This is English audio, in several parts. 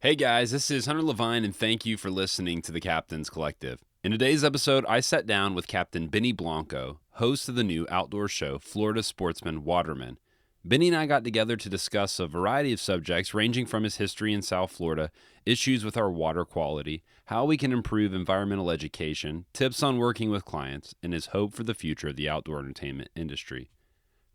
Hey guys, this is Hunter Levine, and thank you for listening to the Captain's Collective. In today's episode, I sat down with Captain Benny Blanco, host of the new outdoor show, Florida Sportsman Watermen. Benny and I got together to discuss a variety of subjects ranging from his history in South Florida, issues with our water quality, how we can improve environmental education, tips on working with clients, and his hope for the future of the outdoor entertainment industry.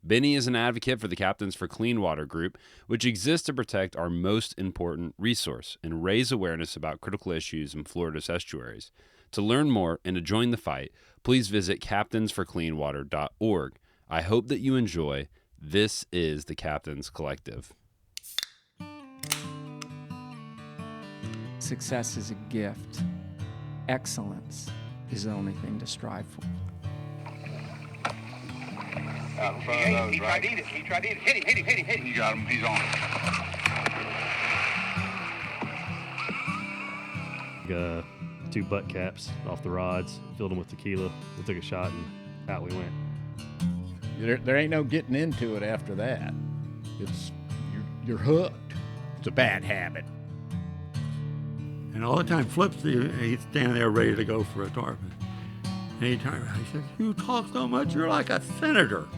Benny is an advocate for the Captains for Cleanwater group, which exists to protect our most important resource and raise awareness about critical issues in Florida's estuaries. To learn more and to join the fight, please visit captainsforcleanwater.org. I hope that you enjoy. This is the Captain's Collective. Success is a gift. Excellence is the only thing to strive for. Out in front of those, tried to eat it. He tried to eat it. Hit him. You got him. He's on it. 2 butt caps off the rods, filled them with tequila. We took a shot and out we went. There ain't no getting into it after that. You're hooked. It's a bad habit. And all the time Flips, he's standing there ready to go for a tarpon. And he turned around, he said, "You talk so much, you're like a senator."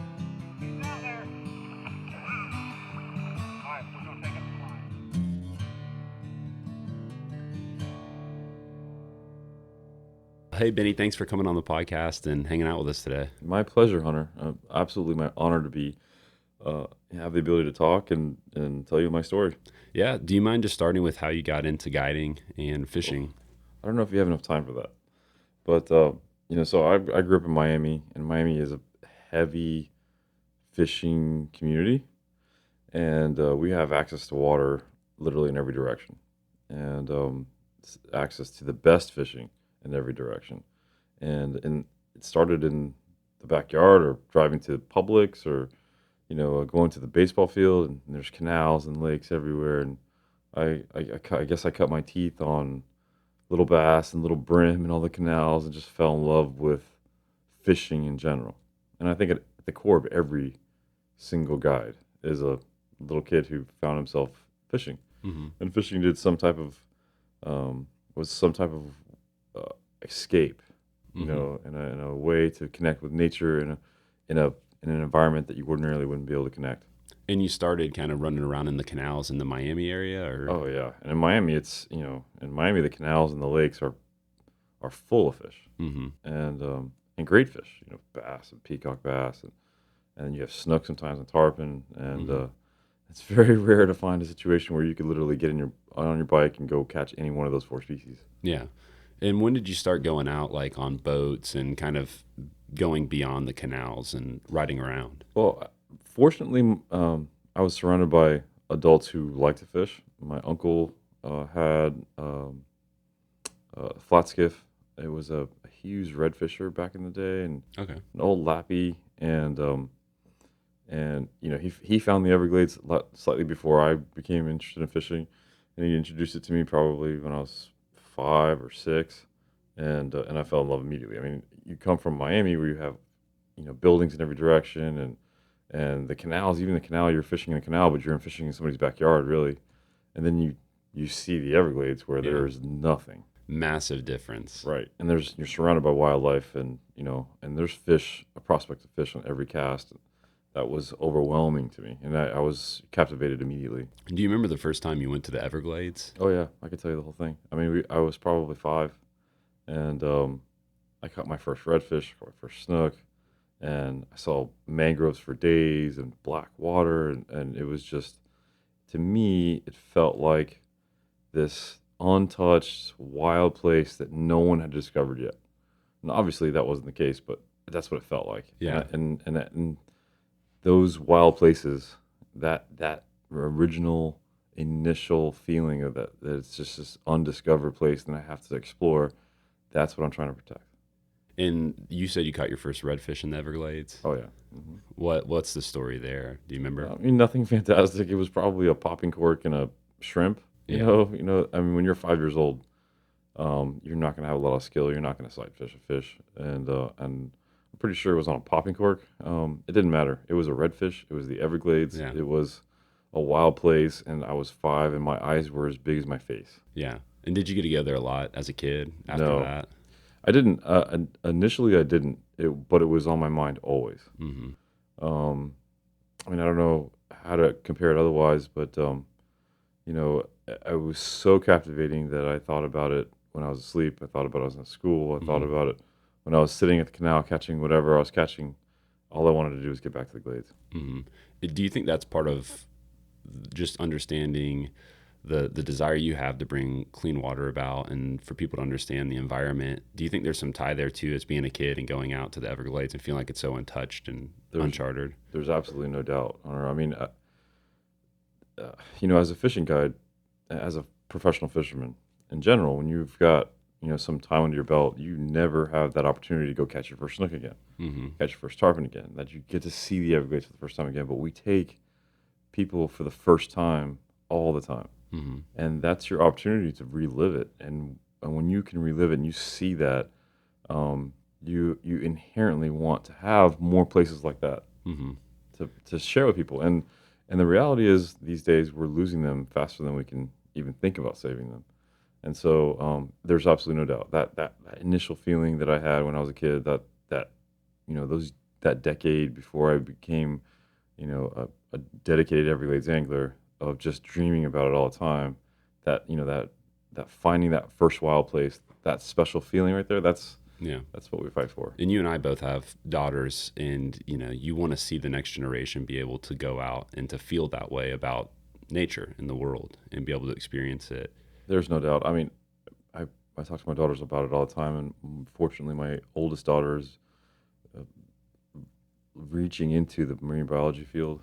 Hey, Benny, thanks for coming on the podcast and hanging out with us today. My pleasure, Hunter. Absolutely my honor to be have the ability to talk and tell you my story. Yeah, do you mind just starting with how you got into guiding and fishing? I don't know if you have enough time for that, but so I grew up in Miami, and Miami is a heavy fishing community, and we have access to water literally in every direction, and access to the best fishing in every direction. And it started in the backyard or driving to Publix or, going to the baseball field, and there's canals and lakes everywhere. And I guess I cut my teeth on little bass and little brim and all the canals and just fell in love with fishing in general. And I think at the core of every single guide is a little kid who found himself fishing. Mm-hmm. And fishing was some type of escape, in a way to connect with nature in an environment that you ordinarily wouldn't be able to connect. And you started kind of running around in the canals in the Miami area, or? Oh yeah, and in Miami, the canals and the lakes are full of fish, mm-hmm. and great fish, bass and peacock bass, and you have snook sometimes and tarpon, and mm-hmm. It's very rare to find a situation where you could literally get on your bike and go catch any one of those 4 species. Yeah. And when did you start going out, like on boats and kind of going beyond the canals and riding around? Well, fortunately, I was surrounded by adults who like to fish. My uncle had a flat skiff. It was a huge red fisher back in the day, and an old lappy, and he found the Everglades slightly before I became interested in fishing, and he introduced it to me probably when I was 5 or 6, and I fell in love immediately. I mean, you come from Miami where you have, buildings in every direction, and the canals, even the canal, you're fishing in a canal, but you're fishing in somebody's backyard, really. And then you see the Everglades where there's nothing. Massive difference. Right. And you're surrounded by wildlife, and there's fish, a prospect of fish on every cast. That was overwhelming to me, and I was captivated immediately. Do you remember the first time you went to the Everglades? Oh yeah, I could tell you the whole thing. I mean, I was probably 5, and I caught my first redfish, my first snook, and I saw mangroves for days and black water, and it was just, to me, it felt like this untouched, wild place that no one had discovered yet. And obviously that wasn't the case, but that's what it felt like. Yeah. And those wild places, that original initial feeling of that it's just this undiscovered place and I have to explore, that's what I'm trying to protect. And you said you caught your first redfish in the Everglades? Oh yeah. Mm-hmm. What's the story there? Do you remember? I mean, nothing fantastic. It was probably a popping cork and a shrimp. You know. I mean, when you're 5 years old, you're not going to have a lot of skill. You're not going to sight fish a fish, and I'm pretty sure it was on a popping cork. It didn't matter. It was a redfish. It was the Everglades. Yeah. It was a wild place, and I was 5, and my eyes were as big as my face. Yeah. And did you get to go there a lot as a kid after No. that? I didn't. Initially, I didn't, but it was on my mind always. Mm-hmm. I mean, I don't know how to compare it otherwise, but it was so captivating that I thought about it when I was asleep. I thought about it when I was in school. I thought about it when I was sitting at the canal catching whatever I was catching. All I wanted to do was get back to the glades. Mm-hmm. Do you think that's part of just understanding the desire you have to bring clean water about and for people to understand the environment? Do you think there's some tie there too, as being a kid and going out to the Everglades and feeling like it's so untouched and uncharted? There's absolutely no doubt. I mean, as a fishing guide, as a professional fisherman in general, when you've got some time under your belt, you never have that opportunity to go catch your first snook again, catch your first tarpon again, that you get to see the Everglades for the first time again. But we take people for the first time all the time. And that's your opportunity to relive it. And when you can relive it and you see that, you inherently want to have more places like that to share with people. And the reality is, these days we're losing them faster than we can even think about saving them. And so there's absolutely no doubt that initial feeling that I had when I was a kid, that decade before I became a dedicated Everglades angler, of just dreaming about it all the time, that finding that first wild place, that special feeling right there, that's what we fight for. And you and I both have daughters, and you want to see the next generation be able to go out and to feel that way about nature and the world and be able to experience it. There's no doubt. I mean, I talk to my daughters about it all the time, and fortunately my oldest daughter is reaching into the marine biology field.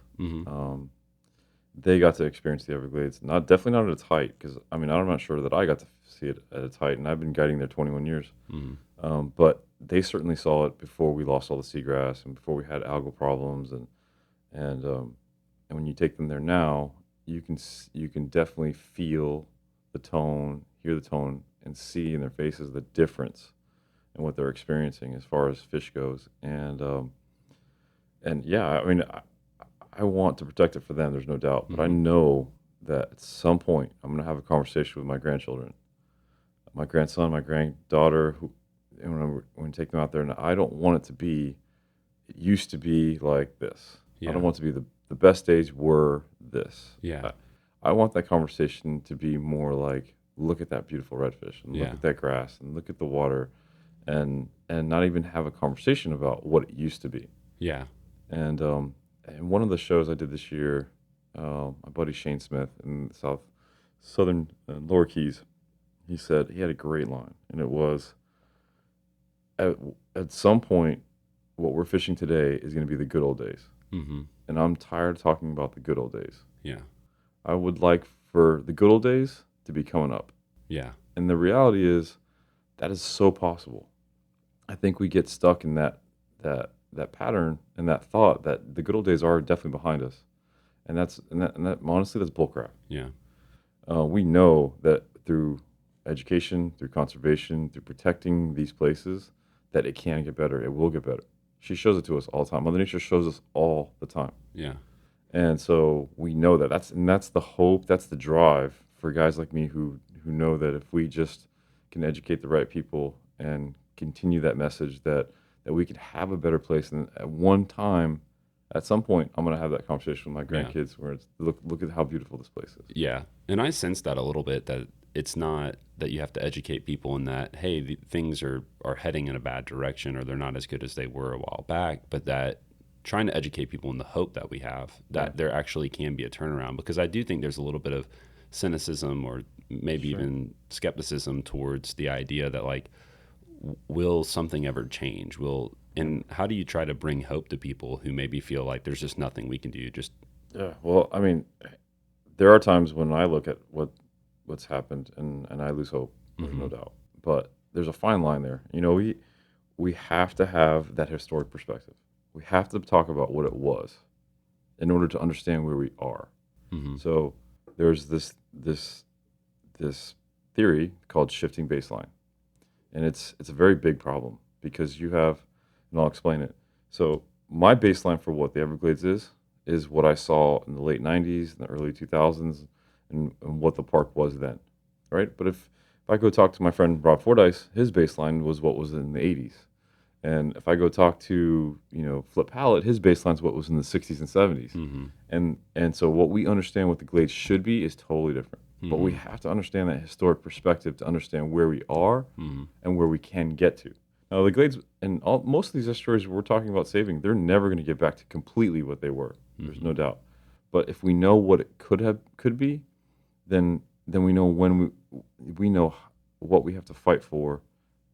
They got to experience the Everglades, definitely not at its height, because I'm not sure that I got to see it at its height, and I've been guiding there 21 years. But they certainly saw it before we lost all the seagrass and before we had algal problems, and when you take them there now, you can definitely feel the tone, hear the tone, and see in their faces the difference in what they're experiencing as far as fish goes, and yeah, I mean, I want to protect it for them, there's no doubt. But I know that at some point I'm going to have a conversation with my grandchildren, my grandson, my granddaughter, when we take them out there, and I don't want it to be, it used to be like this. I don't want it to be the best days were this. Yeah. I want that conversation to be more like, look at that beautiful redfish, and look at that grass, and look at the water, and not even have a conversation about what it used to be. Yeah. And one of the shows I did this year, my buddy Shane Smith in the southern Lower Keys, he said he had a great line, and it was, at some point, what we're fishing today is going to be the good old days. And I'm tired of talking about the good old days. Yeah. I would like for the good old days to be coming up. Yeah. And the reality is, that is so possible. I think we get stuck in that pattern and that thought that the good old days are definitely behind us, and that honestly, that's bullcrap. Yeah. We know that through education, through conservation, through protecting these places, that it can get better. It will get better. She shows it to us all the time. Mother Nature shows us all the time. Yeah. And so we know that. That's the hope. That's the drive for guys like me who know that if we just can educate the right people and continue that message, that we could have a better place. And at one time, at some point, I'm going to have that conversation with my grandkids where it's, look at how beautiful this place is. Yeah. And I sense that a little bit, that it's not that you have to educate people in that, hey, things are heading in a bad direction, or they're not as good as they were a while back, but that trying to educate people in the hope that we have that there actually can be a turnaround. Because I do think there's a little bit of cynicism, or maybe even skepticism towards the idea that, like, will something ever change? And how do you try to bring hope to people who maybe feel like there's just nothing we can do? Well, I mean, there are times when I look at what's happened and I lose hope, there's no doubt. But there's a fine line there. We have to have that historic perspective. We have to talk about what it was in order to understand where we are. So there's this theory called shifting baseline. And it's a very big problem, because you have, and I'll explain it. So my baseline for what the Everglades is is what I saw in the late 90s and the early 2000s and what the park was then, right? But if I go talk to my friend Rob Fordyce, his baseline was what was in the 80s. And if I go talk to, Flip Hallett, his baseline is what was in the 60s and 70s. And so what we understand what the Glades should be is totally different. But we have to understand that historic perspective to understand where we are and where we can get to. Now, the Glades and most of these estuaries we're talking about saving, they're never going to get back to completely what they were. There's no doubt. But if we know what it could be, then we know we know what we have to fight for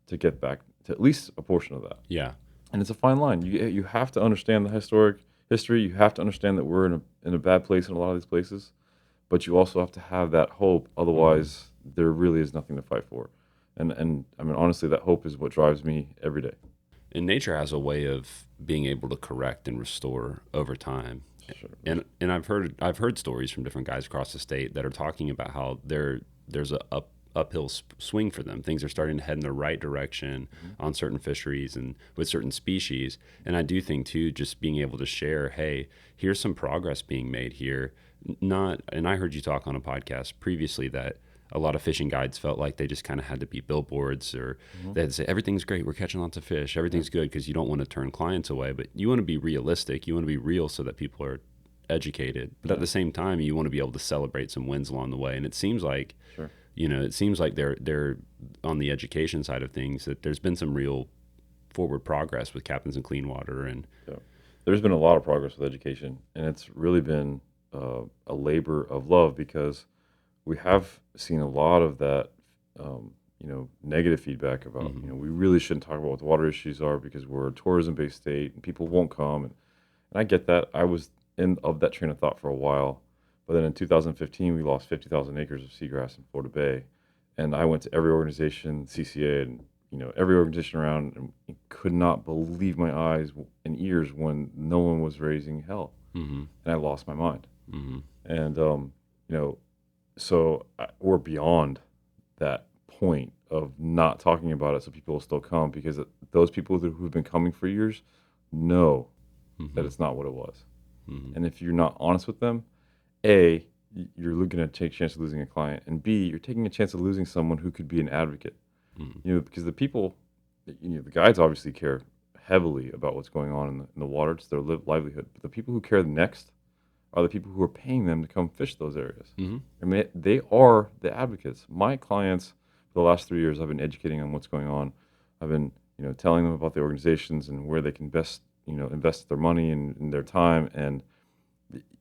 to get back to at least a portion of that. Yeah. And it's a fine line. You have to understand the historic history. You have to understand that we're in a bad place in a lot of these places, but you also have to have that hope. Otherwise, there really is nothing to fight for. And I mean, honestly, that hope is what drives me every day. And nature has a way of being able to correct and restore over time. Sure. And I've heard stories from different guys across the state that are talking about how there's a uphill swing for them. Things are starting to head in the right direction on certain fisheries and with certain species. And I do think too, just being able to share, hey, here's some progress being made here. And I heard you talk on a podcast previously that a lot of fishing guides felt like they just kind of had to be billboards, or they had to say, everything's great, we're catching lots of fish, everything's good, because you don't want to turn clients away. But you want to be realistic. You want to be real so that people are educated. But at the same time, you want to be able to celebrate some wins along the way. And it seems like, they're on the education side of things, that there's been some real forward progress with captains in Cleanwater. And there's been a lot of progress with education, and it's really been a labor of love, because we have seen a lot of that, negative feedback about, we really shouldn't talk about what the water issues are because we're a tourism-based state and people won't come. And I get that. I was of that train of thought for a while. But then in 2015, we lost 50,000 acres of seagrass in Florida Bay. And I went to every organization, CCA, and, every organization around, and could not believe my eyes and ears when no one was raising hell. And I lost my mind. And, so we're beyond that point of not talking about it so people will still come, because those people who've been coming for years know that it's not what it was. And if you're not honest with them, A, you're going to take a chance of losing a client, and B, you're taking a chance of losing someone who could be an advocate. Because the people, the guides obviously care heavily about what's going on in the water. It's their livelihood. But the people who care the next are the people who are paying them to come fish those areas. I mean, they are the advocates. My clients, for the last 3 years, I've been educating on what's going on. I've been, telling them about the organizations and where they can best, invest their money and their time. And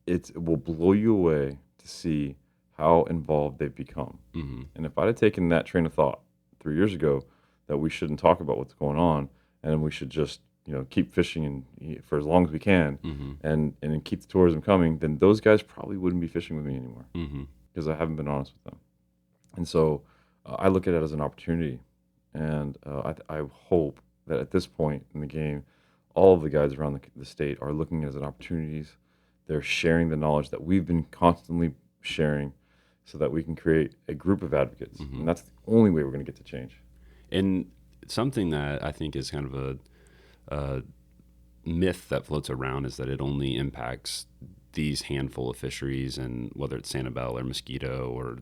it will blow you away to see how involved they've become. And if I'd have taken that train of thought 3 years ago, that we shouldn't talk about what's going on, and we should just keep fishing and for as long as we can, and keep the tourism coming, then those guys probably wouldn't be fishing with me anymore, because I haven't been honest with them. And so I look at it as an opportunity, and I hope that at this point in the game, all of the guys around the state are looking at it as an opportunities. They're sharing the knowledge that we've been constantly sharing, so that we can create a group of advocates, and that's the only way we're going to get to change. And something that I think is kind of a myth that floats around is that it only impacts these handful of fisheries, and whether it's Sanibel or Mosquito or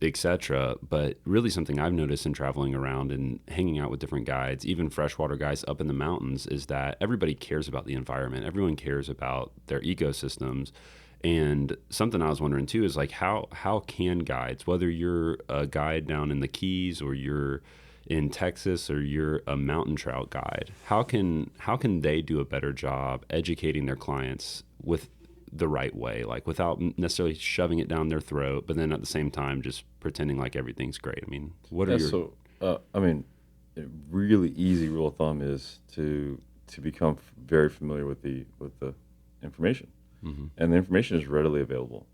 etc. But really, something I've noticed in traveling around and hanging out with different guides, even freshwater guys up in the mountains, is that everybody cares about the environment. Everyone cares about their ecosystems. And something I was wondering too is like how can guides, whether you're a guide down in the Keys or you're in Texas or you're a mountain trout guide, how can they do a better job educating their clients with the right way, like without necessarily shoving it down their throat, but then at the same time just pretending like everything's great? I mean, what are your... So, a really easy rule of thumb is to become very familiar with the information. And the information is readily available.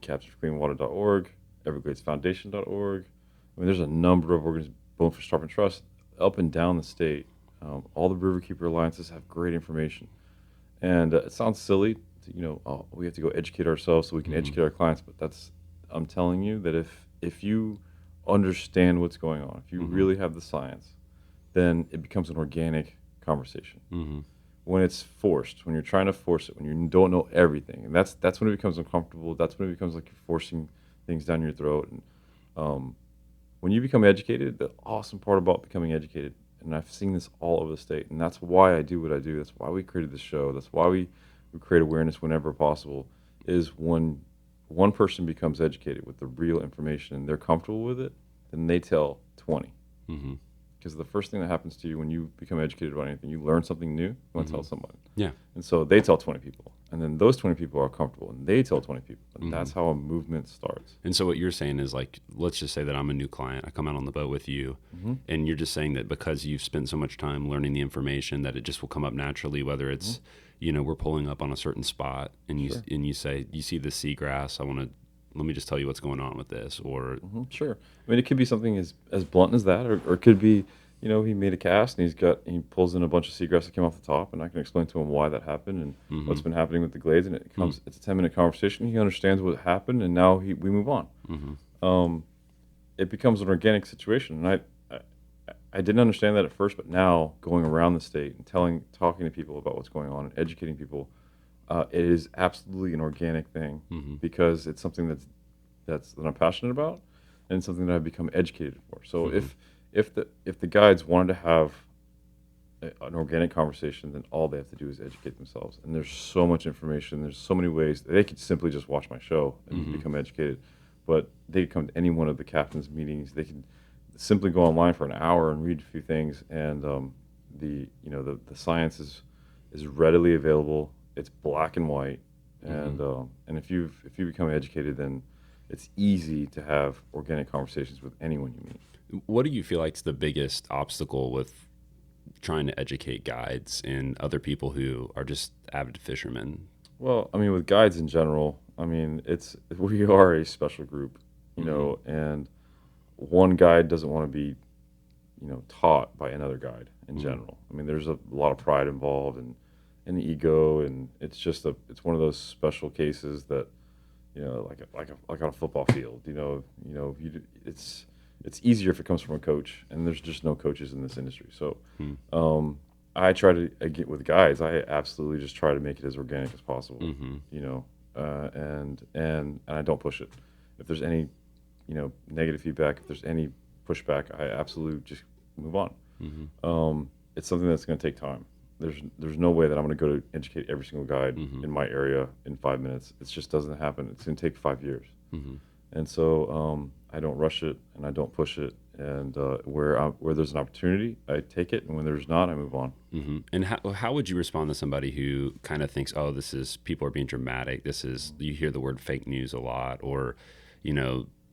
CaptureCleanwater.org, EvergladesFoundation.org. I mean, there's a number of organizations, Bonefish Tarpon Trust, up and down the state. All the Riverkeeper Alliances have great information. And it sounds silly, we have to go educate ourselves so we can educate our clients. But I'm telling you that if you understand what's going on, if you really have the science, then it becomes an organic conversation. when it's forced, when you're trying to force it, when you don't know everything, and that's when it becomes uncomfortable. That's when it becomes like you're forcing things down your throat. And when you become educated, the awesome part about becoming educated, and I've seen this all over the state, and that's why I do what I do. That's why we created this show. That's why we create awareness whenever possible, is when one person becomes educated with the real information and they're comfortable with it, then they tell 20. Mm-hmm. Because the first thing that happens to you when you become educated about anything, you learn something new, you want to tell somebody. Yeah. And so they tell 20 people. And then those 20 people are comfortable and they tell 20 people. And that's how a movement starts. And so what you're saying is, like, let's just say that I'm a new client. I come out on the boat with you, and you're just saying that because you've spent so much time learning the information that it just will come up naturally, whether it's, we're pulling up on a certain spot and you say, you see the seagrass, let me just tell you what's going on with this, or Sure. I mean, it could be something as blunt as that, or it could be, he made a cast and he pulls in a bunch of seagrass that came off the top, and I can explain to him why that happened and what's been happening with the glades, and it's a 10-minute conversation. He understands what happened, and now we move on. It becomes an organic situation, and I didn't understand that at first, but now going around the state and talking to people about what's going on and educating people, it is absolutely an organic thing because it's something that I'm passionate about, and something that I've become educated for. So if the guides wanted to have an organic conversation, then all they have to do is educate themselves. And there's so much information. There's so many ways. They could simply just watch my show and become educated, but they could come to any one of the captain's meetings. They could simply go online for an hour and read a few things, and the science is readily available. It's black and white, and if you become educated, then it's easy to have organic conversations with anyone you meet. what do you feel like is the biggest obstacle with trying to educate guides and other people who are just avid fishermen? Well, I mean, with guides in general, I mean, we are a special group, and one guide doesn't want to be, taught by another guide in general. I mean, there's a lot of pride involved and the ego, and it's one of those special cases that, like on a football field, it's easier if it comes from a coach, and there's just no coaches in this industry. So, I try to get with guides. I absolutely just try to make it as organic as possible, and I don't push it. If there's any, negative feedback, if there's any pushback, I absolutely just move on. It's something that's going to take time. There's no way that I'm going to go to educate every single guide in my area in 5 minutes. It just doesn't happen. It's going to take 5 years. And so I don't rush it and I don't push it. And where there's an opportunity, I take it. And when there's not, I move on. And how would you respond to somebody who kind of thinks, oh, people are being dramatic. You hear the word fake news a lot, or,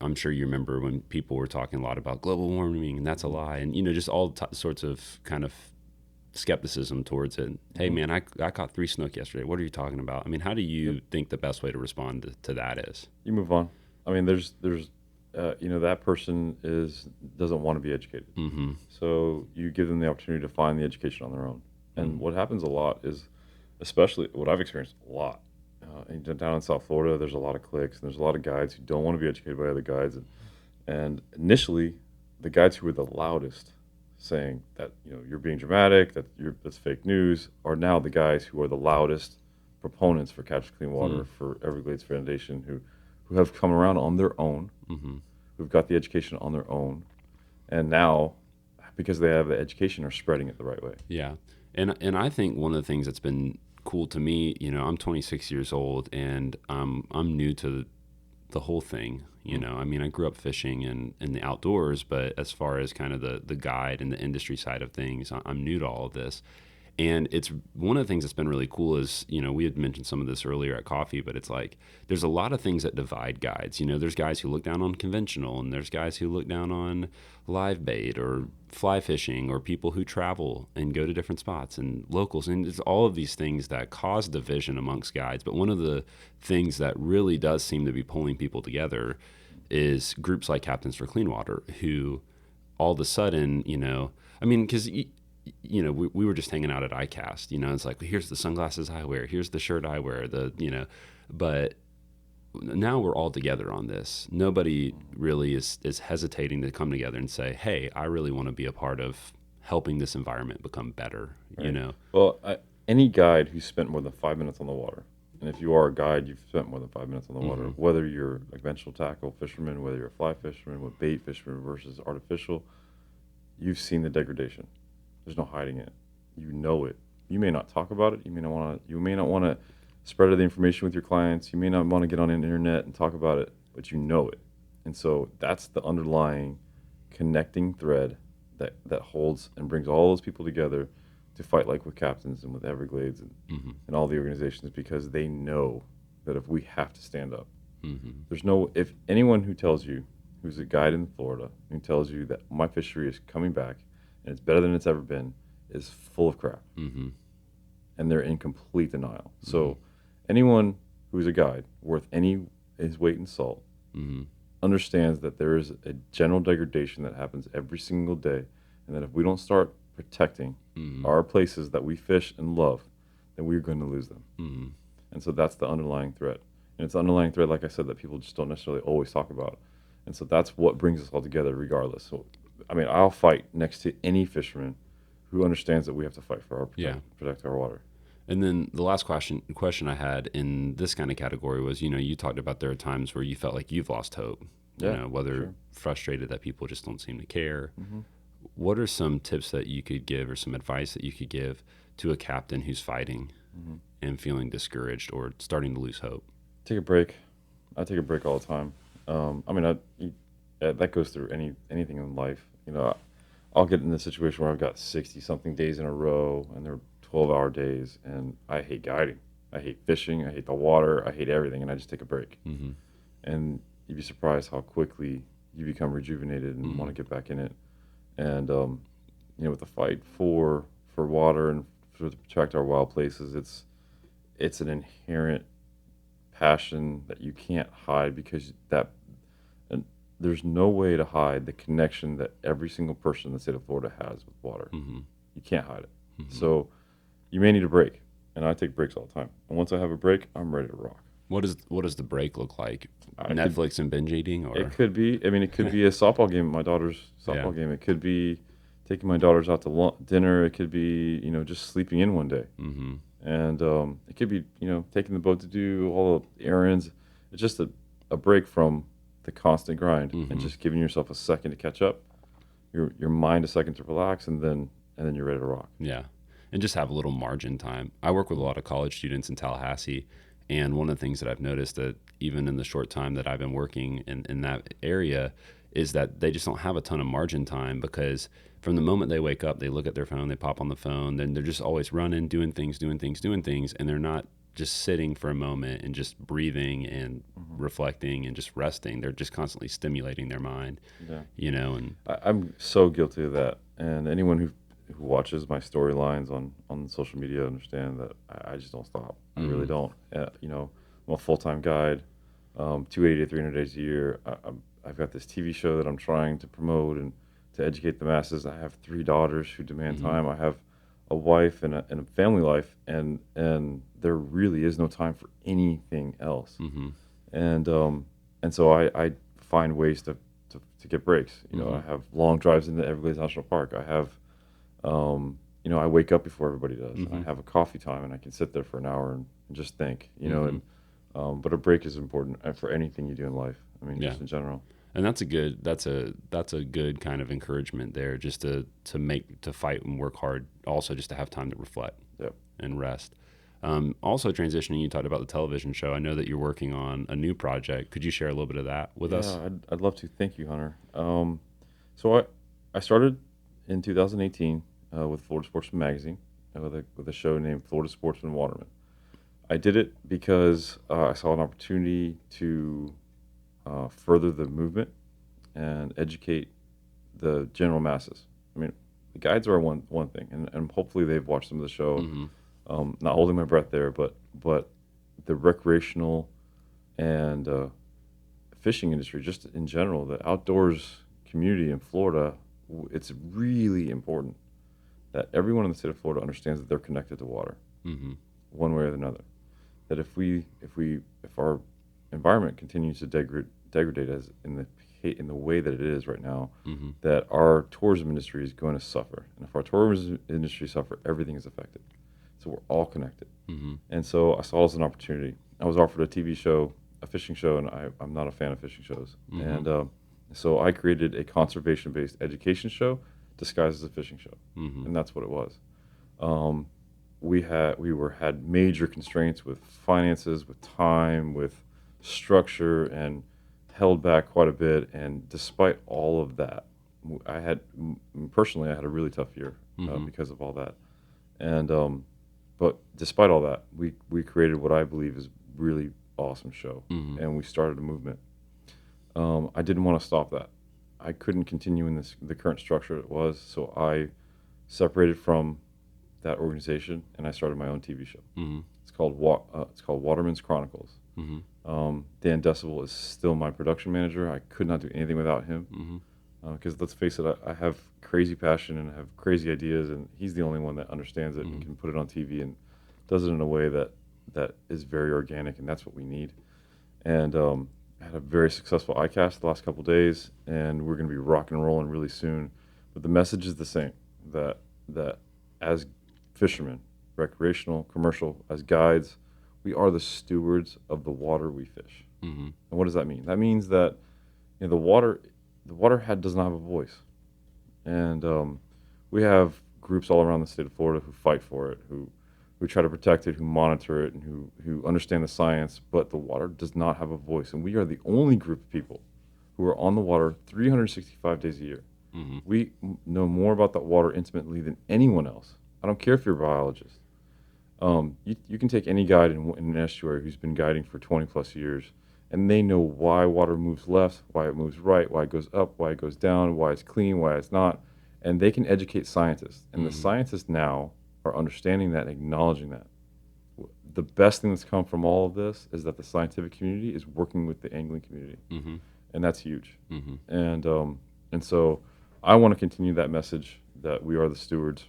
I'm sure you remember when people were talking a lot about global warming and that's a lie. And, just all sorts of kind of skepticism towards it. Hey, man, I caught 3 snook yesterday. What are you talking about? I mean, how do you think the best way to respond to that is? You move on. I mean, there's that person doesn't want to be educated. So you give them the opportunity to find the education on their own. And what happens a lot is, especially what I've experienced a lot, down in South Florida, there's a lot of cliques, and there's a lot of guides who don't want to be educated by other guides. And initially, the guides who were the loudest saying that, you're being dramatic, that's fake news, are now the guys who are the loudest proponents for Capture Cleanwater, for Everglades Foundation, who have come around on their own, who've got the education on their own, and now, because they have the education, are spreading it the right way. Yeah. And I think one of the things that's been cool to me, I'm 26 years old, and I'm new to the whole thing. I mean, I grew up fishing in the outdoors, but as far as kind of the guide and the industry side of things, I'm new to all of this. And it's one of the things that's been really cool is, we had mentioned some of this earlier at coffee, but it's like there's a lot of things that divide guides. There's guys who look down on conventional, and there's guys who look down on live bait or fly fishing, or people who travel and go to different spots, and locals. And it's all of these things that cause division amongst guides. But one of the things that really does seem to be pulling people together is groups like Captains for Cleanwater, who all of a sudden, I mean, because we were just hanging out at ICAST, it's like, here's the sunglasses I wear, here's the shirt I wear, but now we're all together on this. Nobody really is hesitating to come together and say, hey, I really want to be a part of helping this environment become better, Well, any guide who's spent more than 5 minutes on the water, and if you are a guide, you've spent more than 5 minutes on the water, whether you're a conventional tackle fisherman, whether you're a fly fisherman with bait fisherman versus artificial, you've seen the degradation. There's no hiding it. You know it. You may not talk about it. You may not want to spread the information with your clients. You may not want to get on the internet and talk about it, but you know it. And so that's the underlying connecting thread that holds and brings all those people together to fight, like with Captains and with Everglades and all the organizations, because they know that if we have to stand up, if anyone who tells you, who's a guide in Florida, who tells you that my fishery is coming back and it's better than it's ever been, is full of crap. And they're in complete denial. So anyone who's a guide worth his weight in salt understands that there is a general degradation that happens every single day, and that if we don't start protecting our places that we fish and love, then we're going to lose them. And so that's the underlying threat. And it's the underlying threat, like I said, that people just don't necessarily always talk about. And so that's what brings us all together regardless. So, I mean, I'll fight next to any fisherman who understands that we have to fight for protect our water. And then the last question I had in this kind of category was, you talked about there are times where you felt like you've lost hope, whether frustrated that people just don't seem to care. What are some tips that you could give, or some advice that you could give to a captain who's fighting and feeling discouraged or starting to lose hope? Take a break. I take a break all the time. That goes through anything in life. I'll get in a situation where I've got 60-something days in a row, and they're 12-hour days, and I hate guiding. I hate fishing. I hate the water. I hate everything, and I just take a break. And you'd be surprised how quickly you become rejuvenated and want to get back in it. And with the fight for water and to protect our wild places, it's an inherent passion that you can't hide, because there's no way to hide the connection that every single person in the state of Florida has with water. You can't hide it. So you may need a break, and I take breaks all the time. And once I have a break, I'm ready to rock. What does the break look like? Netflix and binge eating, or it could be. I mean, it could be a softball game, my daughter's softball game. It could be taking my daughters out to dinner. It could be just sleeping in one day. And it could be taking the boat to do all the errands. It's just a break from the constant grind, and just giving yourself a second to catch up, your mind a second to relax, and then you're ready to rock. Yeah, and just have a little margin time. I work with a lot of college students in Tallahassee, and one of the things that I've noticed, that even in the short time that I've been working in that area, is that they just don't have a ton of margin time, because from the moment they wake up, they look at their phone, they pop on the phone, then they're just always running, doing things, and they're not just sitting for a moment and just breathing and reflecting and just resting. They're just constantly stimulating their mind. And I'm so guilty of that. And anyone who watches my storylines on social media understand that I just don't stop. I really don't. I'm a full-time guide, 280 to 300 days a year. I've got this TV show that I'm trying to promote and to educate the masses. I have 3 daughters who demand time. I have a wife and a family life, and there really is no time for anything else. And so I find ways to get breaks. I have long drives into Everglades National Park. I have I wake up before everybody does. I have a coffee time, and I can sit there for an hour and just think. But a break is important for anything you do in life. I mean, just in general. And that's a good kind of encouragement there, just to fight and work hard. Also, just to have time to reflect and rest. Also, transitioning, you talked about the television show. I know that you're working on a new project. Could you share a little bit of that with us? Yeah, I'd love to. Thank you, Hunter. So I started in 2018 with Florida Sportsman Magazine with a show named Florida Sportsman Watermen. I did it because I saw an opportunity to further the movement and educate the general masses. I mean, the guides are one thing, and hopefully they've watched some of the show. Not holding my breath there, but the recreational and fishing industry, just in general, the outdoors community in Florida, it's really important that everyone in the state of Florida understands that they're connected to water, one way or another. That if our environment continues to degrade as in the way that it is right now, that our tourism industry is going to suffer. And if our tourism industry suffers, everything is affected. So we're all connected. Mm-hmm. And so I saw it as an opportunity. I was offered a TV show, a fishing show, and I'm not a fan of fishing shows. Mm-hmm. And so I created a conservation-based education show disguised as a fishing show, Mm-hmm. and that's what it was. We had major constraints with finances, with time, with structure, and held back quite a bit. And despite all of that, personally, I had a really tough year Mm-hmm. because of all that. And but despite all that, we created what I believe is really awesome show, Mm-hmm. and we started a movement. I didn't want to stop that. I couldn't continue in the current structure it was, so I separated from that organization and I started my own TV show. Mm-hmm. It's called Watermen's Chronicles. Mm-hmm. Dan Decibel is still my production manager. I could not do anything without him. Mm-hmm. Because let's face it, I have crazy passion and I have crazy ideas, and he's the only one that understands it Mm-hmm. and can put it on TV and does it in a way that is very organic, and that's what we need. And I had a very successful iCast the last couple of days, and we're going to be rocking and rolling really soon. But the message is the same: that as fishermen, recreational, commercial, as guides, we are the stewards of the water we fish. Mm-hmm. And what does that mean? That means that the water does not have a voice, and we have groups all around the state of Florida who fight for it, who try to protect it, who monitor it, and who understand the science. But the water does not have a voice, and we are the only group of people who are on the water 365 days a year. Mm-hmm. We know more about that water intimately than anyone else. I don't care if you're a biologist. You can take any guide in an estuary who's been guiding for 20 plus years, and they know why water moves left, why it moves right, why it goes up, why it goes down, why it's clean, why it's not. And they can educate scientists. And the scientists now are understanding that and acknowledging that. The best thing that's come from all of this is that the scientific community is working with the angling community. Mm-hmm. And that's huge. Mm-hmm. And so I want to continue that message that we are the stewards.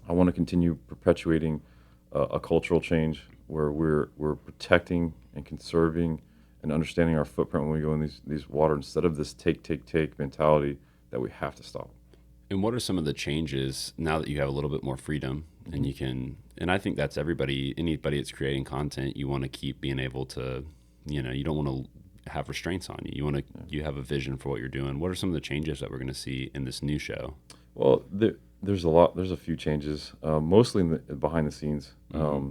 I want to continue perpetuating a cultural change where we're protecting and conserving and understanding our footprint when we go in these water, instead of this take mentality that we have to stop. And what are some of the changes now that you have a little bit more freedom and you can, and I think that's anybody that's creating content, you want to keep being able to, you don't want to have restraints on you. You have a vision for what you're doing. What are some of the changes that we're going to see in this new show? Well, there's a few changes, mostly behind the scenes. Mm-hmm.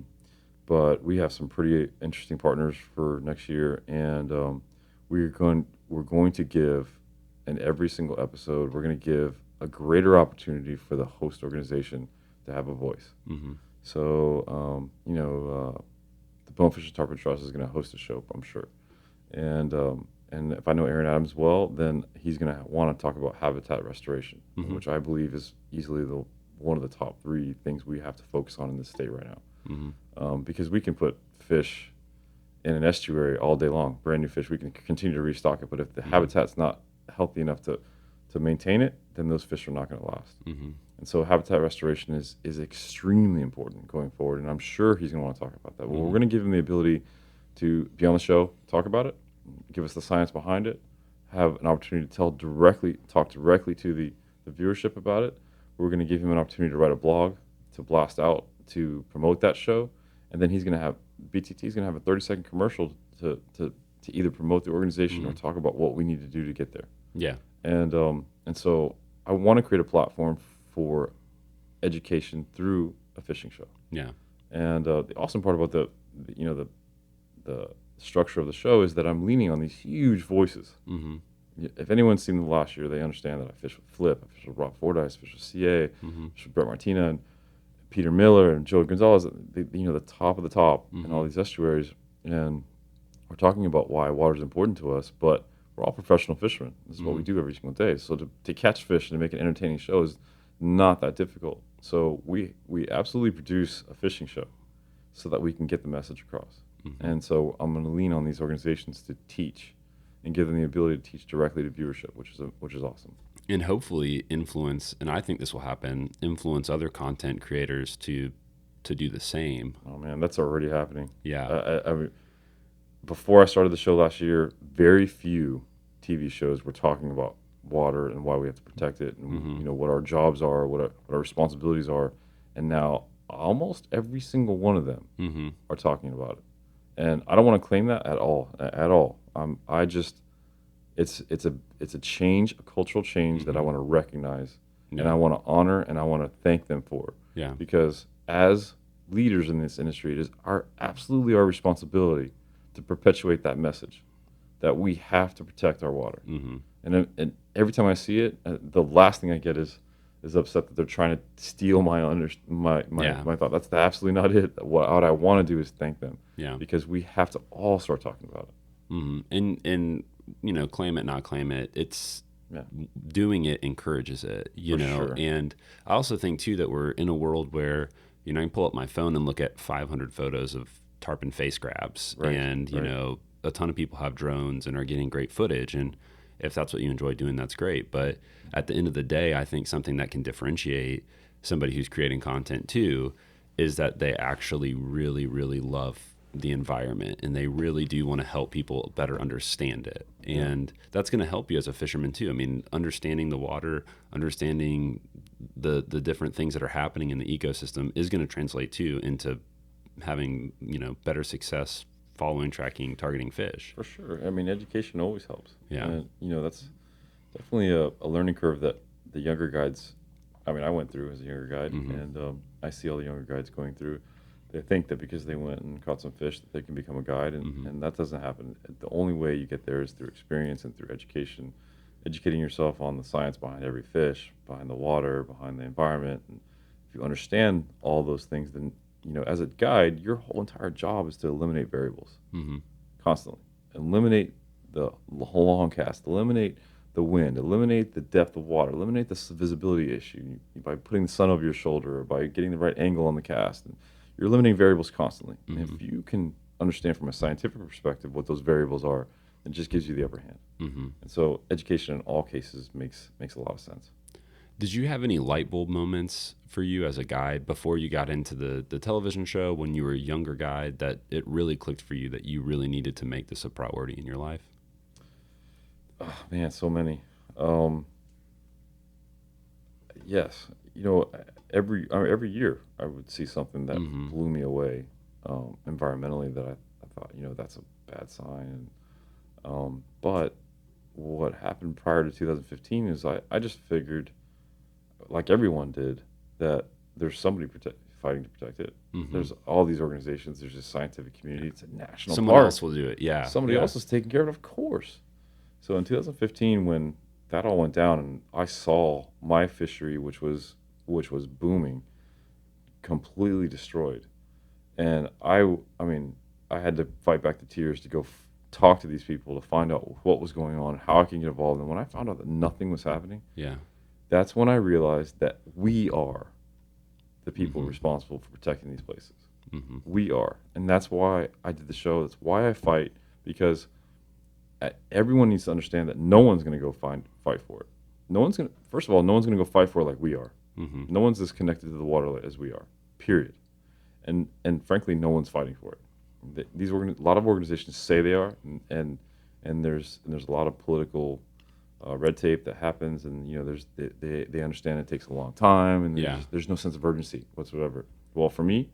But we have some pretty interesting partners for next year, and we're going to give, in every single episode, we're going to give a greater opportunity for the host organization to have a voice. Mm-hmm. So, the Bonefish and Tarpon Trust is going to host a show, I'm sure, and if I know Aaron Adams well, then he's going to want to talk about habitat restoration, Mm-hmm. which I believe is easily one of the top 3 things we have to focus on in this state right now. Mm-hmm. Because we can put fish in an estuary all day long, brand new fish. We can continue to restock it, but if the habitat's not healthy enough to maintain it, then those fish are not going to last. Mm-hmm. And so habitat restoration is extremely important going forward, and I'm sure he's going to want to talk about that. But we're going to give him the ability to be on the show, talk about it, give us the science behind it, have an opportunity to talk directly to the viewership about it. We're going to give him an opportunity to write a blog, to blast out, to promote that show, and then he's going to have BTT's going to have a 30-second commercial to either promote the organization or talk about what we need to do to get there. Yeah. And so I want to create a platform for education through a fishing show. Yeah. And the awesome part about the structure of the show is that I'm leaning on these huge voices. Mm-hmm. If anyone's seen the last year, they understand that I fish with Flip, I fish with Rob Fordyce, I fish with CA, Mm-hmm. I fish with Brett Martina and Peter Miller and Joe Gonzalez, the top of the top in all these estuaries. And we're talking about why water is important to us, but we're all professional fishermen. This is what we do every single day. So to catch fish and to make an entertaining show is not that difficult. So we absolutely produce a fishing show so that we can get the message across. Mm-hmm. And so I'm going to lean on these organizations to teach and give them the ability to teach directly to viewership, which is awesome. And hopefully influence, and I think this will happen, influence other content creators to do the same. Oh man, that's already happening. Yeah. I mean, before I started the show last year, very few TV shows were talking about water and why we have to protect it, and what our jobs are, what our responsibilities are. And now almost every single one of them Mm-hmm. are talking about it. And I don't want to claim that at all, at all. I just, it's a change, a cultural change that I want to recognize, and I want to honor, and I want to thank them for. Yeah. Because as leaders in this industry, it is absolutely our responsibility to perpetuate that message that we have to protect our water. Mm-hmm. And every time I see it, the last thing I get is upset that they're trying to steal my thought. That's absolutely not it. What I want to do is thank them. Yeah. Because we have to all start talking about it. Mm-hmm. And claim it, not claim it. It's doing it encourages it, For sure. And I also think too that we're in a world where, I can pull up my phone and look at 500 photos of tarpon face grabs. Right, And, a ton of people have drones and are getting great footage. And if that's what you enjoy doing, that's great. But at the end of the day, I think something that can differentiate somebody who's creating content too is that they actually really, really love the environment, and they really do want to help people better understand it. And that's going to help you as a fisherman too. I mean, understanding the water, understanding the different things that are happening in the ecosystem is going to translate too into having, better success following, tracking, targeting fish. For sure. I mean, education always helps. Yeah. And, that's definitely a learning curve that the younger guides, I went through as a younger guide, and I see all the younger guides going through. They think that because they went and caught some fish that they can become a guide, and that doesn't happen. The only way you get there is through experience and through education, educating yourself on the science behind every fish, behind the water, behind the environment. And if you understand all those things, then, as a guide, your whole entire job is to eliminate variables constantly. Eliminate the long cast, eliminate the wind, eliminate the depth of water, eliminate the visibility issue by putting the sun over your shoulder or by getting the right angle on the cast. And you're eliminating variables constantly. And if you can understand from a scientific perspective what those variables are, it just gives you the upper hand. And so education in all cases makes a lot of sense. Did you have any light bulb moments for you as a guide before you got into the television show, when you were a younger guide, that it really clicked for you that you really needed to make this a priority in your life? Oh, man, so many. Yes. Every year I would see something that blew me away environmentally that I thought, that's a bad sign. But what happened prior to 2015 is I just figured, like everyone did, that there's somebody fighting to protect it. There's all these organizations. There's a scientific community. It's a national Someone park. else will do it. Yeah. Somebody else is taking care of course. So in 2015, when that all went down, and I saw my fishery, which was booming, completely destroyed, and I had to fight back the tears to go talk to these people to find out what was going on, how I can get involved. And when I found out that nothing was happening, that's when I realized that we are the people responsible for protecting these places. We are, and that's why I did the show. That's why I fight, because everyone needs to understand that no one's going to go fight for it. First of all, no one's going to go fight for it like we are. No one's as connected to the water as we are, period. And frankly, no one's fighting for it. A lot of organizations say they are, and there's a lot of political red tape that happens, and they understand it takes a long time, and there's no sense of urgency whatsoever. Well, for me,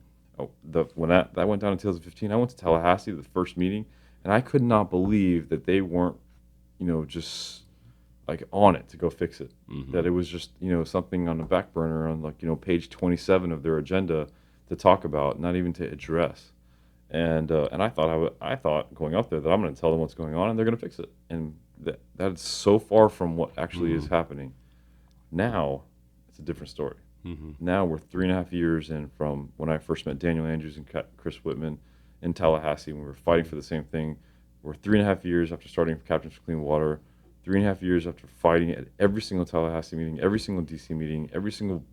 when that went down in 2015, I went to Tallahassee to the first meeting, and I could not believe that they weren't, just like on it to go fix it. That it was just, something on the back burner on page 27 of their agenda to talk about, not even to address. And I thought going up there that I'm going to tell them what's going on and they're going to fix it. And that is so far from what actually is happening. Now it's a different story. Now we're 3.5 years in from when I first met Daniel Andrews and Chris Whitman in Tallahassee, when we were fighting for the same thing. We're 3.5 years after starting Captains for Clean Water, 3.5 years after fighting at every single Tallahassee meeting, every single DC meeting, every single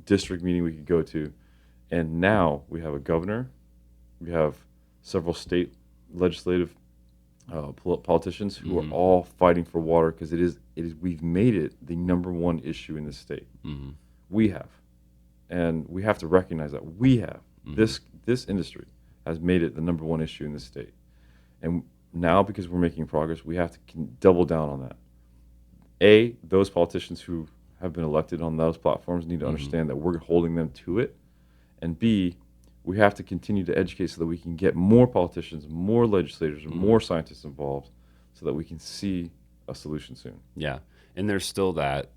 district meeting we could go to. And now we have a governor, we have several state legislative politicians who are all fighting for water, because it is we've made it the number one issue in this state. We have, and we have to recognize that we have this industry has made it the number one issue in this state. And now, because we're making progress, we have to double down on that. Those politicians who have been elected on those platforms need to understand that we're holding them to it. and B, we have to continue to educate so that we can get more politicians, more legislators, more scientists involved, so that we can see a solution soon. Yeah. And there's still that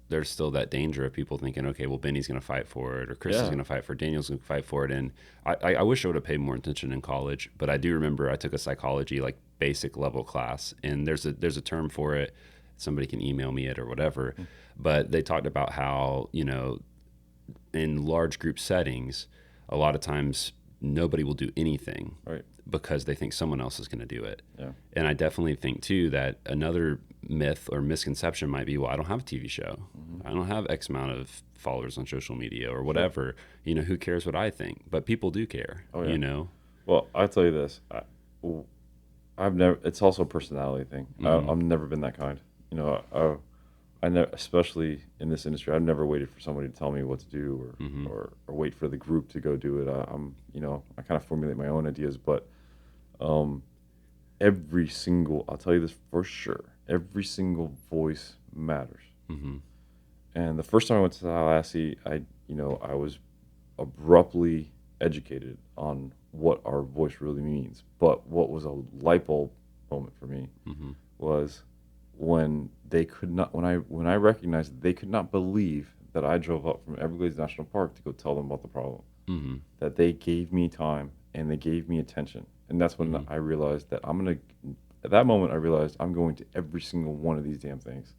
danger of people thinking, okay, well, Benny's going to fight for it, or Chris is going to fight for it, Daniel's going to fight for it. And I wish I would have paid more attention in college, but I do remember I took a psychology, like, basic level class, and there's a term for it. Somebody can email me it or whatever, but they talked about how, in large group settings, a lot of times nobody will do anything because they think someone else is going to do it. Yeah. And I definitely think too that another myth or misconception might be, well, I don't have a TV show. I don't have X amount of followers on social media or whatever. Who cares what I think? But people do care. Well, I'll tell you this. I've never. It's also a personality thing. I've never been that kind. I never, especially in this industry, I've never waited for somebody to tell me what to do or wait for the group to go do it. I kind of formulate my own ideas, but I'll tell you this for sure, every single voice matters. And the first time I went to Tallahassee, I was abruptly educated on what our voice really means. But what was a light bulb moment for me was when I recognized that they could not believe that I drove up from Everglades National Park to go tell them about the problem. That they gave me time and they gave me attention. And that's when I realized that at that moment I realized I'm going to every single one of these damn things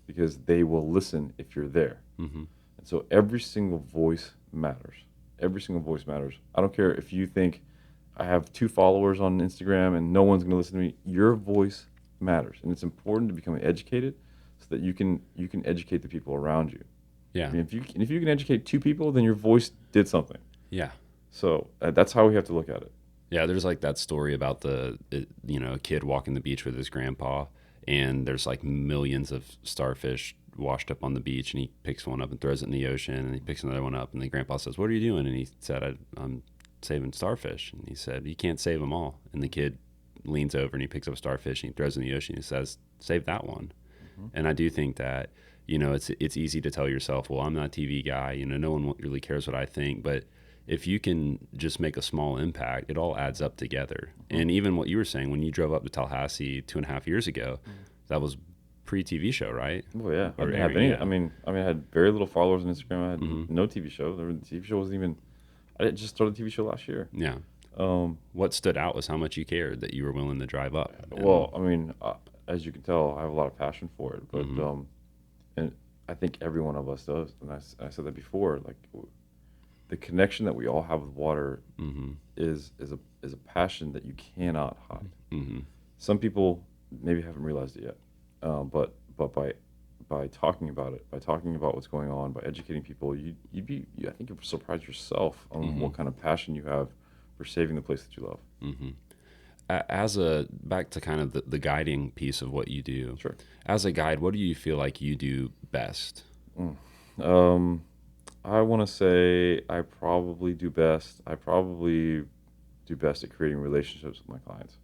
because they will listen if you're there. And so every single voice matters. Every single voice matters. I don't care if you think I have 2 followers on Instagram and no one's going to listen to me. Your voice matters, and it's important to become educated so that you can educate the people around you. Yeah. I mean, if you can educate 2 people, then your voice did something. Yeah. So that's how we have to look at it. Yeah, there's like that story about a kid walking the beach with his grandpa, and there's like millions of starfish washed up on the beach, and he picks one up and throws it in the ocean, and he picks another one up, and the grandpa says, "What are you doing?" And he said, "I'm saving starfish." And he said, "You can't save them all." And the kid leans over and he picks up a starfish and he throws it in the ocean and he says, "Save that one." And I do think that it's easy to tell yourself, well, I'm not a TV guy, no one really cares what I think, but if you can just make a small impact, it all adds up together. And even what you were saying, when you drove up to Tallahassee 2.5 years ago, that was pre-TV show, right? Oh yeah. I had very little followers on Instagram. I had no TV show. The TV show wasn't even. I just started a TV show last year. Yeah. What stood out was how much you cared that you were willing to drive up. Well, as you can tell, I have a lot of passion for it, but and I think every one of us does. And I said that before. Like the connection that we all have with water is a passion that you cannot hide. Some people maybe haven't realized it yet, but by talking about it, by talking about what's going on, by educating people, I think you'd surprise yourself on what kind of passion you have for saving the place that you love. Back to kind of the guiding piece of what you do. Sure. As a guide, what do you feel like you do best? I want to say I probably do best at creating relationships with my clients.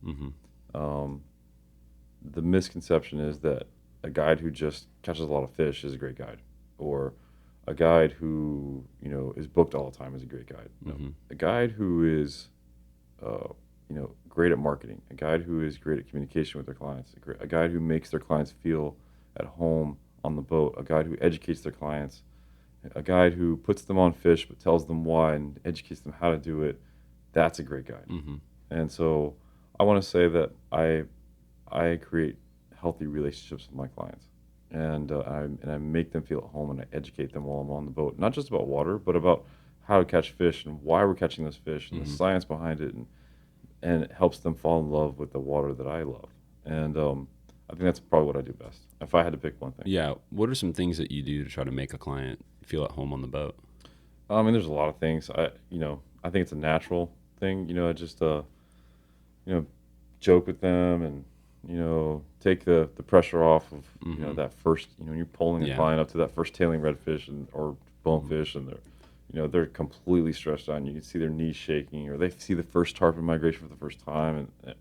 The misconception is that a guide who just catches a lot of fish is a great guide, or a guide who is booked all the time is a great guide. A guide who is great at marketing, a guide who is great at communication with their clients, a guide who makes their clients feel at home on the boat, a guide who educates their clients, a guide who puts them on fish but tells them why and educates them how to do it. That's a great guide. And so I want to say that I create healthy relationships with my clients, and I make them feel at home, and I educate them while I'm on the boat, not just about water, but about how to catch fish and why we're catching those fish and the science behind it, and it helps them fall in love with the water that I love. And I think that's probably what I do best, if I had to pick one thing. Yeah. What are some things that you do to try to make a client feel at home on the boat? There's a lot of things. I think it's a natural thing. I just joke with them and take the pressure off of that first when you're pulling the line up to that first tailing redfish or bonefish, and they're completely stressed out, and you can see their knees shaking, or they see the first tarpon migration for the first time, and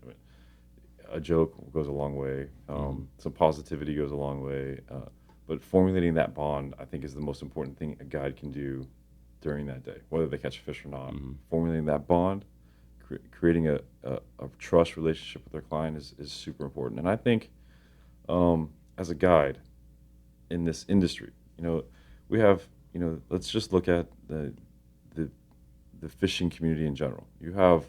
a joke goes a long way. Some positivity goes a long way, but formulating that bond, I think, is the most important thing a guide can do during that day, whether they catch a fish or not. Formulating that bond, creating a trust relationship with their client is super important. And I think as a guide in this industry, we have, let's just look at the fishing community in general. You have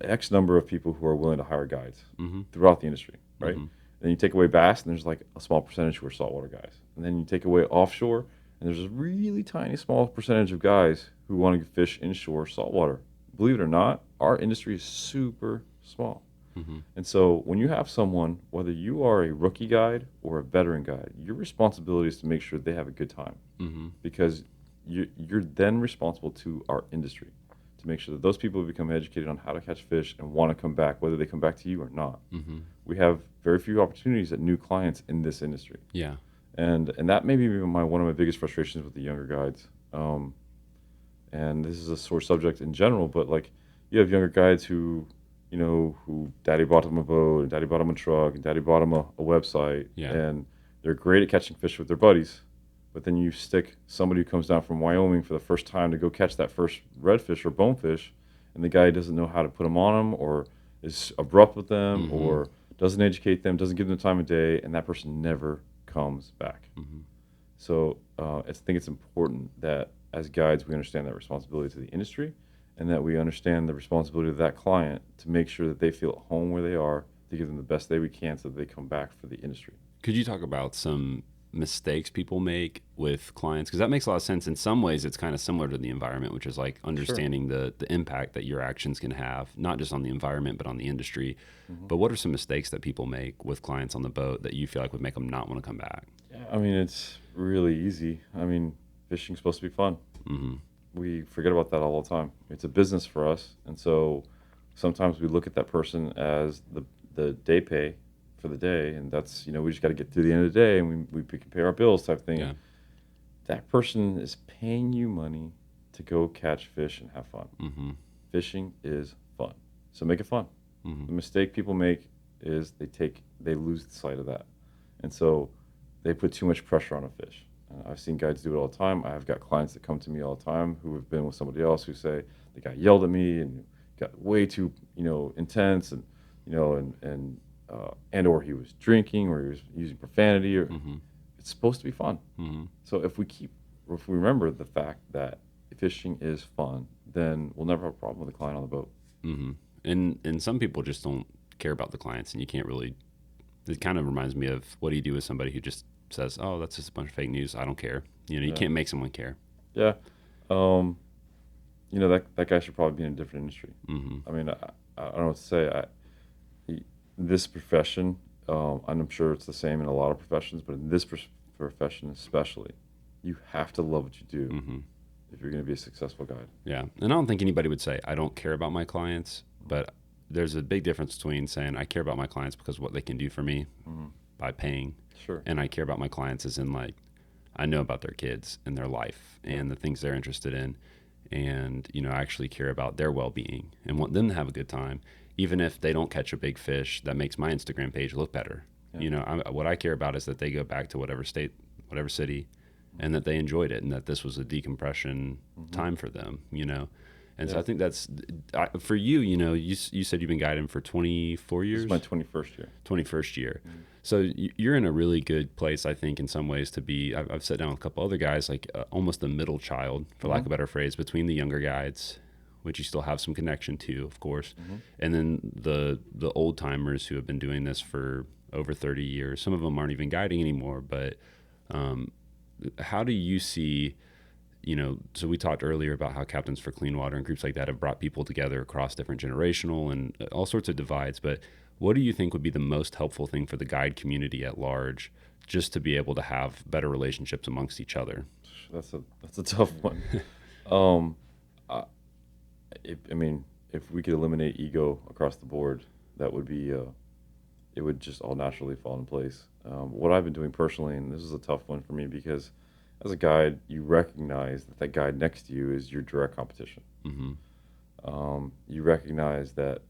X number of people who are willing to hire guides throughout the industry, right? Then you take away bass, and there's like a small percentage who are saltwater guys. And then you take away offshore, and there's a really tiny, small percentage of guys who want to fish inshore saltwater. Believe it or not, our industry is super small. And so when you have someone, whether you are a rookie guide or a veteran guide, your responsibility is to make sure they have a good time, because you're then responsible to our industry to make sure that those people become educated on how to catch fish and want to come back, whether they come back to you or not. We have very few opportunities at new clients in this industry. Yeah. And that may be one of my biggest frustrations with the younger guides. And this is a sore subject in general, but like you have younger guides who daddy bought them a boat, and daddy bought them a truck, and daddy bought them a website, and they're great at catching fish with their buddies. But then you stick somebody who comes down from Wyoming for the first time to go catch that first redfish or bonefish, and the guy doesn't know how to put them on them, or is abrupt with them, or doesn't educate them, doesn't give them the time of day, and that person never comes back. So I think it's important that as guides we understand that responsibility to the industry, and that we understand the responsibility of that client to make sure that they feel at home where they are, to give them the best day we can so that they come back for the industry. Could you talk about some mistakes people make with clients? Because that makes a lot of sense. In some ways, it's kind of similar to the environment, which is like understanding the impact that your actions can have, not just on the environment, but on the industry. But what are some mistakes that people make with clients on the boat that you feel like would make them not want to come back? Yeah, I mean, it's really easy. I mean, fishing's supposed to be fun. We forget about that all the time. It's a business for us, and so sometimes we look at that person as the day pay for the day, and that's we just got to get through the end of the day, and we can pay our bills type thing. Yeah. That person is paying you money to go catch fish and have fun. Fishing is fun, so make it fun. The mistake people make is they lose sight of that, and so they put too much pressure on a fish. I've seen guides do it all the time. I've got clients that come to me all the time who have been with somebody else who say the guy yelled at me and got way too intense, and and or he was drinking, or he was using profanity, or it's supposed to be fun. So if we remember the fact that fishing is fun, then we'll never have a problem with a client on the boat. And some people just don't care about the clients, and you can't really. It kind of reminds me of what do you do with somebody who just says, "Oh, that's just a bunch of fake news. I don't care." You can't make someone care. Yeah. That guy should probably be in a different industry. I mean, I don't know what to say. This profession, and I'm sure it's the same in a lot of professions, but in this profession especially, you have to love what you do if you're going to be a successful guide. Yeah. And I don't think anybody would say, I don't care about my clients, but there's a big difference between saying I care about my clients because of what they can do for me by paying. Sure. And I care about my clients as in like, I know about their kids and their life and the things they're interested in. And, I actually care about their well-being and want them to have a good time. Even if they don't catch a big fish, that makes my Instagram page look better. Yeah. What I care about is that they go back to whatever state, whatever city, and that they enjoyed it and that this was a decompression time for them, And so I think that's, for you, you said you've been guiding for 24 years? This is my 21st year. 21st year. So you're in a really good place, I think, in some ways to be, I've sat down with a couple other guys, like almost the middle child, for lack of a better phrase, between the younger guides, which you still have some connection to, of course, and then the old timers who have been doing this for over 30 years. Some of them aren't even guiding anymore, but how do you see, so we talked earlier about how Captains for Cleanwater and groups like that have brought people together across different generational and all sorts of divides, but what do you think would be the most helpful thing for the guide community at large, just to be able to have better relationships amongst each other? That's a tough one. If we could eliminate ego across the board, that would be, it would just all naturally fall in place. What I've been doing personally, and this is a tough one for me because as a guide, you recognize that guide next to you is your direct competition. You recognize that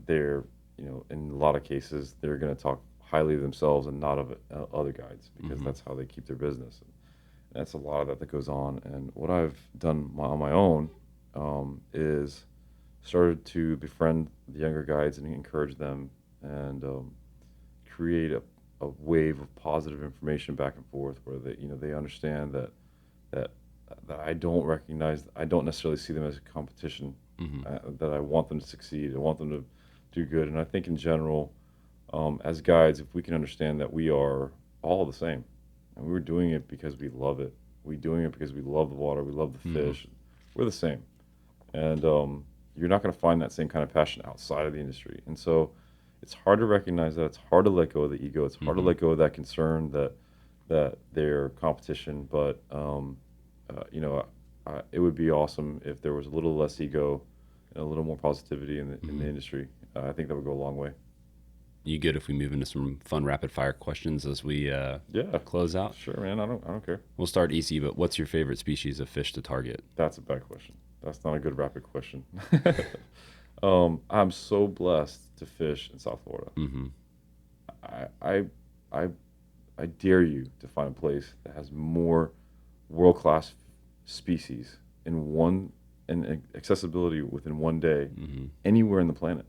they're, in a lot of cases, they're going to talk highly of themselves and not of other guides because that's how they keep their business. that's a lot of that goes on. And what I've done on my own is started to befriend the younger guides and encourage them and create a wave of positive information back and forth where they understand that that I don't necessarily see them as a competition, that I want them to succeed. I want them to do good. And I think in general, as guides, if we can understand that we are all the same, and we're doing it because we love it. We're doing it because we love the water. We love the fish. We're the same. And you're not going to find that same kind of passion outside of the industry. And so it's hard to recognize that. It's hard to let go of the ego. It's hard to let go of that concern that they're competition. But, it would be awesome if there was a little less ego and a little more positivity in the industry. I think that would go a long way. You good if we move into some fun rapid fire questions as we close out? Sure, man. I don't care. We'll start easy, but what's your favorite species of fish to target? That's a bad question. That's not a good rapid question. I'm so blessed to fish in South Florida. I dare you to find a place that has more world-class species and accessibility within one day anywhere in the planet.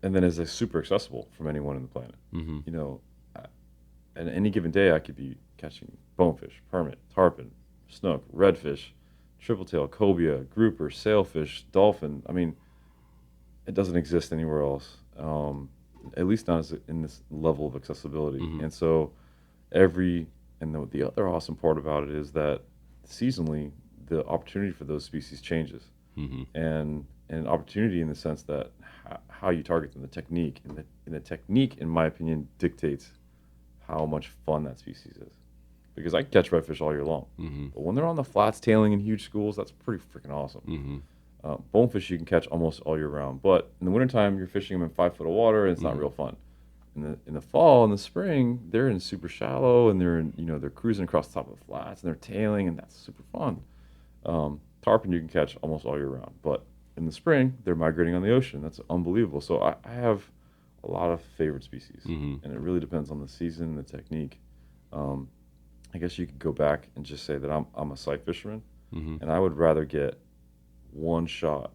And then is super accessible from anyone in the planet. At any given day, I could be catching bonefish, permit, tarpon, snook, redfish, tripletail, cobia, grouper, sailfish, dolphin. I mean, it doesn't exist anywhere else, at least not in this level of accessibility. And so the other awesome part about it is that seasonally, the opportunity for those species changes. And opportunity in the sense that how you target them, the technique, and the technique, in my opinion, dictates how much fun that species is. Because I can catch redfish all year long, but when they're on the flats tailing in huge schools, that's pretty freaking awesome. Bonefish you can catch almost all year round, but in the wintertime, you're fishing them in 5 foot of water, and it's not real fun. In the fall and the spring, they're in super shallow, and they're cruising across the top of the flats, and they're tailing, and that's super fun. Tarpon you can catch almost all year round, but in the spring, they're migrating on the ocean. That's unbelievable. So I have a lot of favorite species, and it really depends on the season and the technique. I guess you could go back and just say that I'm a sight fisherman, and I would rather get one shot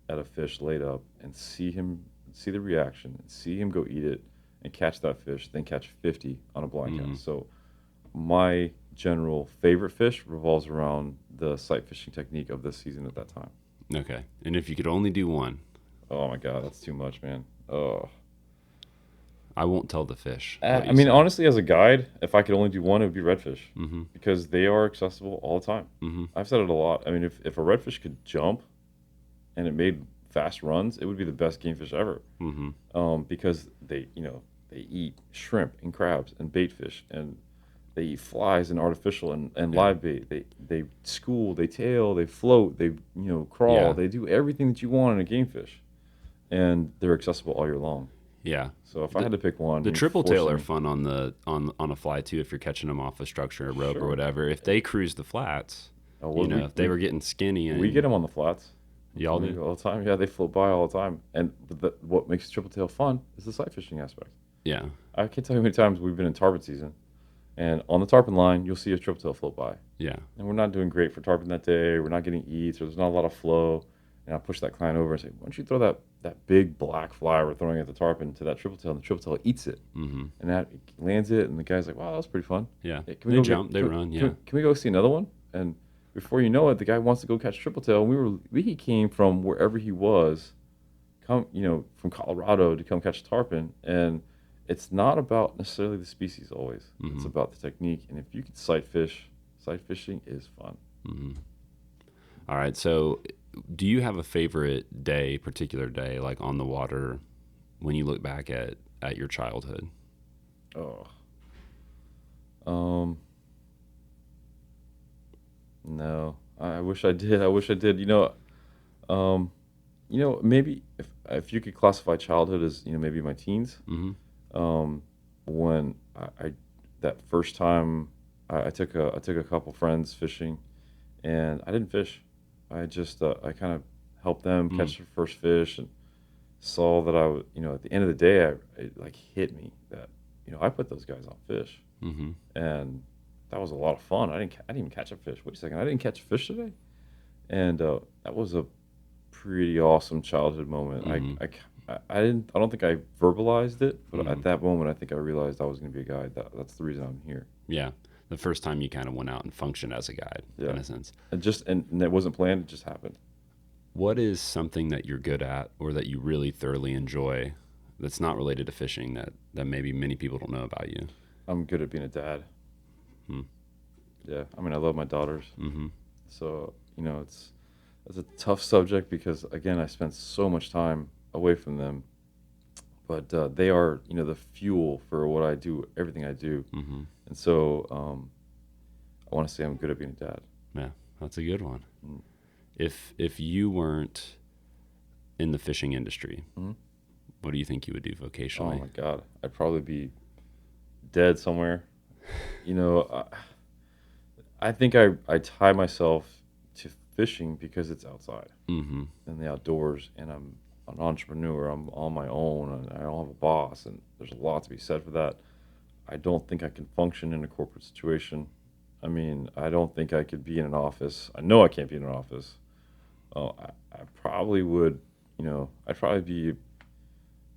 at a fish laid up and see the reaction, and see him go eat it and catch that fish than catch 50 on a blind cast. So my general favorite fish revolves around the sight fishing technique of this season at that time. Okay. And if you could only do one? Oh my God, that's too much, man. Oh. I won't tell the fish. I mean, honestly, as a guide, if I could only do one, it would be redfish, because they are accessible all the time. I've said it a lot. I mean, if a redfish could jump and it made fast runs, it would be the best game fish ever. Because they eat shrimp and crabs and bait fish, and they eat flies and artificial and live bait. They school, they tail, they float, they crawl. They do everything that you want in a game fish, and they're accessible all year long. Yeah. So if I had to pick one, the triple tail are fun on a fly too. If you're catching them off a structure, a rope, or whatever. If they cruise the flats, if they were getting skinny, and we get them on the flats. Y'all do all the time. Yeah, they float by all the time. And what makes triple tail fun is the sight fishing aspect. Yeah. I can't tell you how many times we've been in tarpon season, and on the tarpon line, you'll see a triple tail float by. Yeah. And we're not doing great for tarpon that day. We're not getting eats, or there's not a lot of flow. And I push that client over and say, why don't you throw that big black fly we're throwing at the tarpon to that triple tail, and the triple tail eats it. And that lands it, and the guy's like, wow, that was pretty fun. Yeah. Hey, They jump, they run, yeah. Can we go see another one? And before you know it, the guy wants to go catch triple tail. He came from wherever he was, from Colorado to come catch tarpon. And it's not about necessarily the species always. It's about the technique. And if you can sight fishing is fun. All right. So do you have a favorite particular day, like on the water, when you look back at your childhood? No, I wish I did. Maybe if you could classify childhood as, maybe my teens, when I that first time I took a couple friends fishing, and I didn't fish. I just I kind of helped them catch their first fish, and saw that I was, at the end of the day, it like hit me that I put those guys on fish, and that was a lot of fun. I didn't even catch a fish. Wait a second, I didn't catch a fish today, and that was a pretty awesome childhood moment. I don't think I verbalized it, but at that moment, I think I realized I was going to be a guide. That's the reason I'm here. Yeah. The first time you kind of went out and functioned as a guide, in a sense. And it wasn't planned. It just happened. What is something that you're good at or that you really thoroughly enjoy that's not related to fishing that maybe many people don't know about you? I'm good at being a dad. Yeah. I mean, I love my daughters. Mm-hmm. So, it's a tough subject because, again, I spend so much time away from them. But they are, the fuel for what I do, everything I do. Mm-hmm. And so I want to say I'm good at being a dad. Yeah, that's a good one. If you weren't in the fishing industry, what do you think you would do vocationally? Oh, my God. I'd probably be dead somewhere. I think I tie myself to fishing because it's outside in the outdoors, and I'm an entrepreneur. I'm on my own, and I don't have a boss, and there's a lot to be said for that. I don't think I can function in a corporate situation. I mean, I don't think I could be in an office. I know I can't be in an office. I probably would, I'd probably be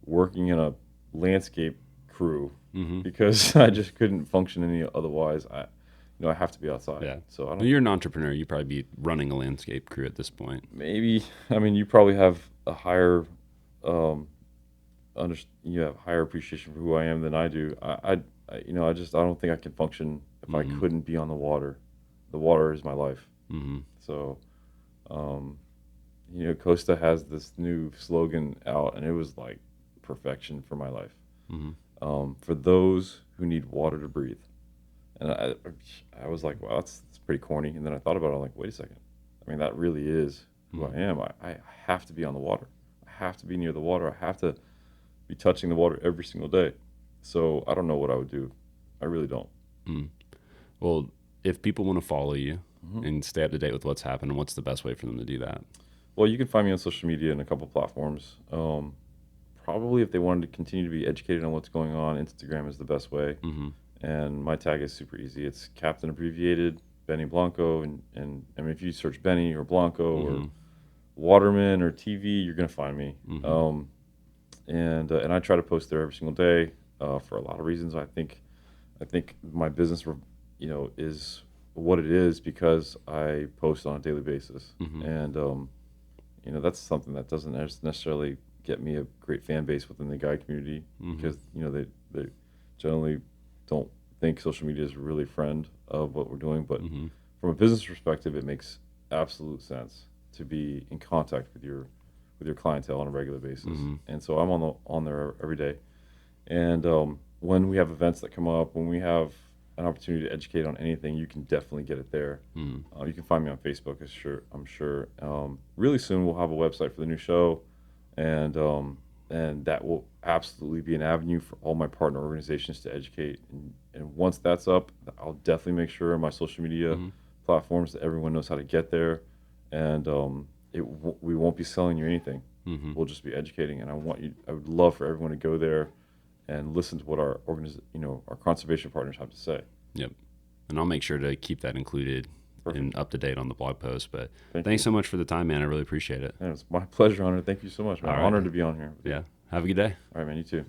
working in a landscape crew because I just couldn't function any otherwise. I have to be outside. Yeah. So I don't. Well, you're an entrepreneur. You'd probably be running a landscape crew at this point. Maybe. I mean, you probably have a higher, you have higher appreciation for who I am than I do. I don't think I can function if I couldn't be on the water. The water is my life. So, Costa has this new slogan out, and it was like perfection for my life. For those who need water to breathe. And I was like, wow, that's pretty corny. And then I thought about it. I'm like, wait a second. I mean, that really is who I am. I have to be on the water. I have to be near the water. I have to be touching the water every single day. So I don't know what I would do. I really don't. Well, if people want to follow you and stay up to date with what's happening, what's the best way for them to do that? Well, you can find me on social media in a couple platforms. Probably if they wanted to continue to be educated on what's going on, Instagram is the best way. And my tag is super easy. It's Captain abbreviated Benny Blanco, and I mean, if you search Benny or Blanco or Waterman or TV, you're gonna find me. And I try to post there every single day for a lot of reasons. I think my business, is what it is because I post on a daily basis, and that's something that doesn't necessarily get me a great fan base within the guide community because they generally don't think social media is really a friend of what we're doing. But from a business perspective, it makes absolute sense to be in contact with your clientele on a regular basis. And so I'm on there every day. And when we have events that come up, when we have an opportunity to educate on anything, you can definitely get it there. You can find me on Facebook, I'm sure. Really soon we'll have a website for the new show, and that will absolutely be an avenue for all my partner organizations to educate. And once that's up, I'll definitely make sure on my social media platforms that everyone knows how to get there. And we won't be selling you anything. We'll just be educating. And I would love for everyone to go there and listen to what our our conservation partners have to say. Yep. And I'll make sure to keep that included and up to date on the blog post. But Thank thanks you. so much for the time, man. I really appreciate it. Yeah, it's my pleasure, Hunter. Thank you so much, man. All right. Honored to be on here. Yeah. Have a good day. All right, man. You too.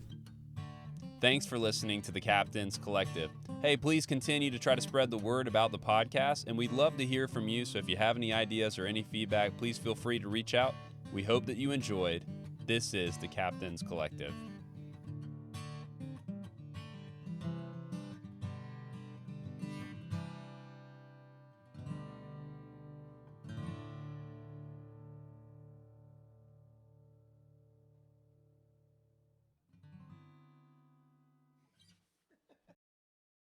Thanks for listening to the Captain's Collective. Hey, please continue to try to spread the word about the podcast, and we'd love to hear from you. So if you have any ideas or any feedback, please feel free to reach out. We hope that you enjoyed. This is the Captain's Collective.